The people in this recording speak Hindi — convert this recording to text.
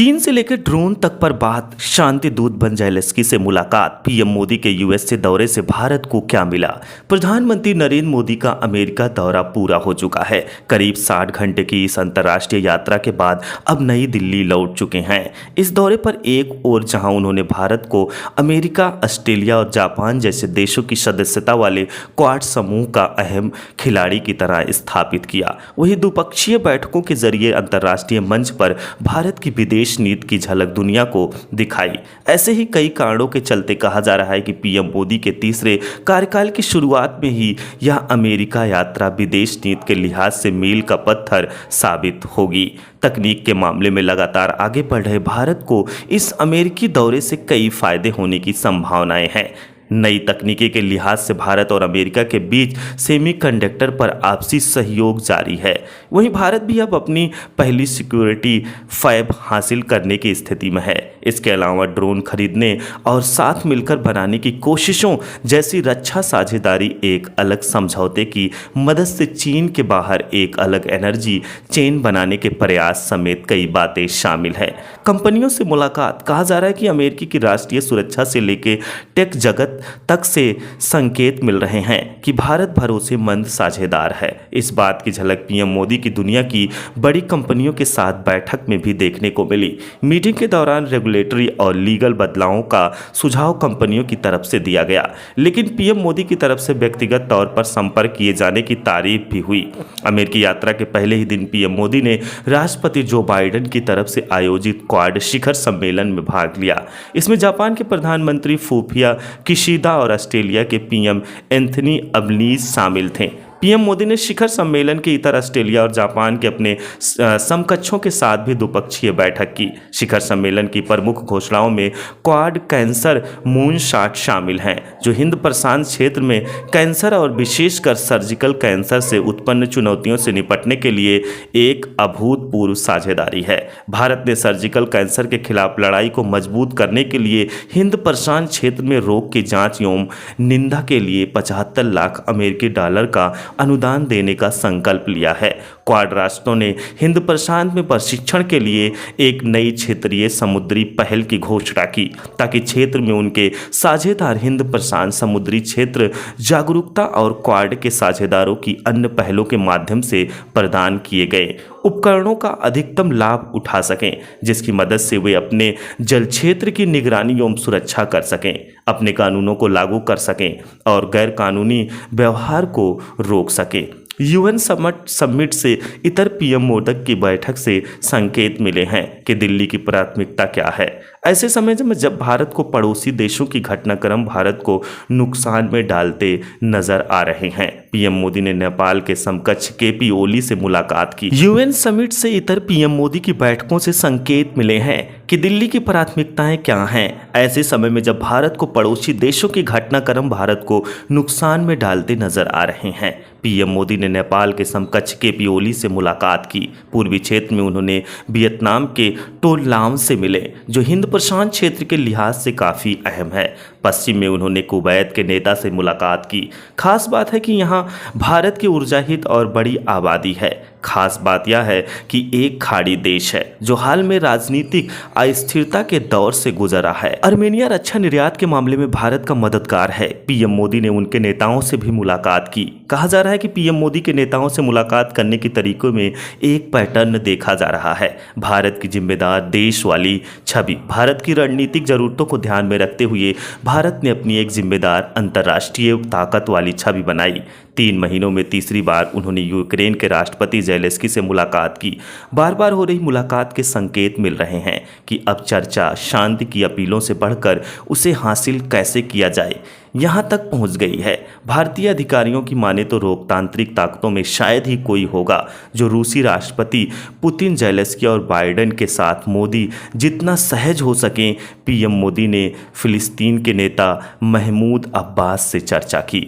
चीन से लेकर ड्रोन तक पर बात, शांति दूत बन जेलेंस्की से मुलाकात, पीएम मोदी के यूएसए दौरे से भारत को क्या मिला। प्रधानमंत्री नरेंद्र मोदी का अमेरिका दौरा पूरा हो चुका है। करीब 60 घंटे की इस अंतर्राष्ट्रीय यात्रा के बाद अब नई दिल्ली लौट चुके हैं। इस दौरे पर एक ओर जहां उन्होंने भारत को अमेरिका, ऑस्ट्रेलिया और जापान जैसे देशों की सदस्यता वाले क्वाड समूह का अहम खिलाड़ी की तरह स्थापित किया, वहीं द्विपक्षीय बैठकों के जरिए अंतर्राष्ट्रीय मंच पर भारत की विदेश नीति की झलक दुनिया को दिखाई। ऐसे ही कई कारणों के चलते कहा जा रहा है कि पीएम मोदी के तीसरे कार्यकाल की शुरुआत में ही यह अमेरिका यात्रा विदेश नीति के लिहाज से मील का पत्थर साबित होगी। तकनीक के मामले में लगातार आगे बढ़ रहे भारत को इस अमेरिकी दौरे से कई फायदे होने की संभावनाएं हैं। नई तकनीकी के लिहाज से भारत और अमेरिका के बीच सेमीकंडक्टर पर आपसी सहयोग जारी है। वहीं भारत भी अब अपनी पहली सिक्योरिटी फैब हासिल करने की स्थिति में है। इसके अलावा ड्रोन खरीदने और साथ मिलकर बनाने की कोशिशों जैसी रक्षा साझेदारी, एक अलग समझौते की मदद से चीन के बाहर एक अलग एनर्जी चेन बनाने के प्रयास समेत कई बातें शामिल हैं। कंपनियों से मुलाकात, कहा जा रहा है कि अमेरिकी की राष्ट्रीय सुरक्षा से लेकर टेक जगत तक से संकेत मिल रहे हैं कि भारत भरोसेमंद साझेदार है। इस बात की झलक पीएम मोदी की दुनिया की बड़ी कंपनियों के साथ बैठक में भी देखने को मिली। मीटिंग के दौरान रेगुलेटरी और लीगल बदलावों का सुझाव कंपनियों की तरफ से दिया गया, लेकिन पीएम मोदी की तरफ से व्यक्तिगत तौर पर संपर्क किए जाने की तारीफ भी हुई। अमेरिकी यात्रा के पहले ही दिन पीएम मोदी ने राष्ट्रपति जो बाइडेन की तरफ से आयोजित क्वाड शिखर सम्मेलन में भाग लिया। इसमें जापान के प्रधानमंत्री फुमियो किशिदा और ऑस्ट्रेलिया के पीएम एंथनी अल्बनीज़ शामिल थे। पीएम मोदी ने शिखर सम्मेलन के इतर ऑस्ट्रेलिया और जापान के अपने समकक्षों के साथ भी द्विपक्षीय बैठक की। शिखर सम्मेलन की प्रमुख घोषणाओं में क्वाड कैंसर मूनशॉट शामिल हैं, जो हिंद प्रशांत क्षेत्र में कैंसर और विशेषकर सर्जिकल कैंसर से उत्पन्न चुनौतियों से निपटने के लिए एक अभूतपूर्व साझेदारी है। भारत ने सर्जिकल कैंसर के खिलाफ लड़ाई को मजबूत करने के लिए हिंद प्रशांत क्षेत्र में रोग की जांच एवं निंदा के लिए 75 लाख अमेरिकी डॉलर का अनुदान देने का संकल्प लिया है। क्वाड राष्ट्रों ने हिंद प्रशांत में प्रशिक्षण के लिए एक नई क्षेत्रीय समुद्री पहल की घोषणा की, ताकि क्षेत्र में उनके साझेदार हिंद प्रशांत समुद्री क्षेत्र जागरूकता और क्वाड के साझेदारों की अन्य पहलों के माध्यम से प्रदान किए गए उपकरणों का अधिकतम लाभ उठा सकें, जिसकी मदद से वे अपने जल क्षेत्र की निगरानी एवं सुरक्षा कर सकें, अपने कानूनों को लागू कर सकें और गैर कानूनी व्यवहार को रोक सकें। यूएन समिट से इतर पीएम मोदी की बैठक से संकेत मिले हैं कि दिल्ली की प्राथमिकता क्या है। ऐसे समय में जब भारत को पड़ोसी देशों की घटनाक्रम भारत को नुकसान में डालते नजर आ रहे हैं, पीएम मोदी ने नेपाल के समकक्ष केपी ओली से मुलाकात की। यूएन समिट से इतर पीएम मोदी की बैठकों से संकेत मिले हैं कि दिल्ली की प्राथमिकताएं क्या हैं। ऐसे समय में जब भारत को पड़ोसी देशों की घटनाक्रम भारत को नुकसान में डालते नजर आ रहे हैं, पीएम मोदी ने नेपाल के समकक्ष केपी ओली से मुलाकात की। पूर्वी क्षेत्र में उन्होंने वियतनाम के टो लाम से मिले, जो हिंद प्रशांत क्षेत्र के लिहाज से काफ़ी अहम है। पश्चिम में उन्होंने कुवैत के नेता से मुलाकात की। खास बात है कि यहाँ भारत की ऊर्जा हित और बड़ी आबादी है। खास बात यह है कि एक खाड़ी देश है जो हाल में राजनीतिक अस्थिरता के दौर से गुजरा है। आर्मेनिया रक्षा निर्यात के मामले में भारत का मददगार है। पीएम मोदी ने उनके नेताओं से भी मुलाकात की। कहा जा रहा है कि पीएम मोदी के नेताओं से मुलाकात करने के तरीकों में एक पैटर्न देखा जा रहा है। भारत की जिम्मेदार देश वाली छवि, भारत की रणनीतिक जरूरतों को ध्यान में रखते हुए भारत ने अपनी एक जिम्मेदार अंतर्राष्ट्रीय ताकत वाली छवि बनाई। 3 महीनों में तीसरी बार उन्होंने यूक्रेन के राष्ट्रपति जेलेंस्की से मुलाकात की। बार बार हो रही मुलाकात के संकेत मिल रहे हैं कि अब चर्चा शांति की अपीलों से बढ़कर उसे हासिल कैसे किया जाए यहां तक पहुंच गई है। भारतीय अधिकारियों की माने तो लोकतांत्रिक ताकतों में शायद ही कोई होगा जो रूसी राष्ट्रपति पुतिन, जेलेंस्की और बाइडेन के साथ मोदी जितना सहज हो सकें। पीएम मोदी ने फिलिस्तीन के नेता महमूद अब्बास से चर्चा की।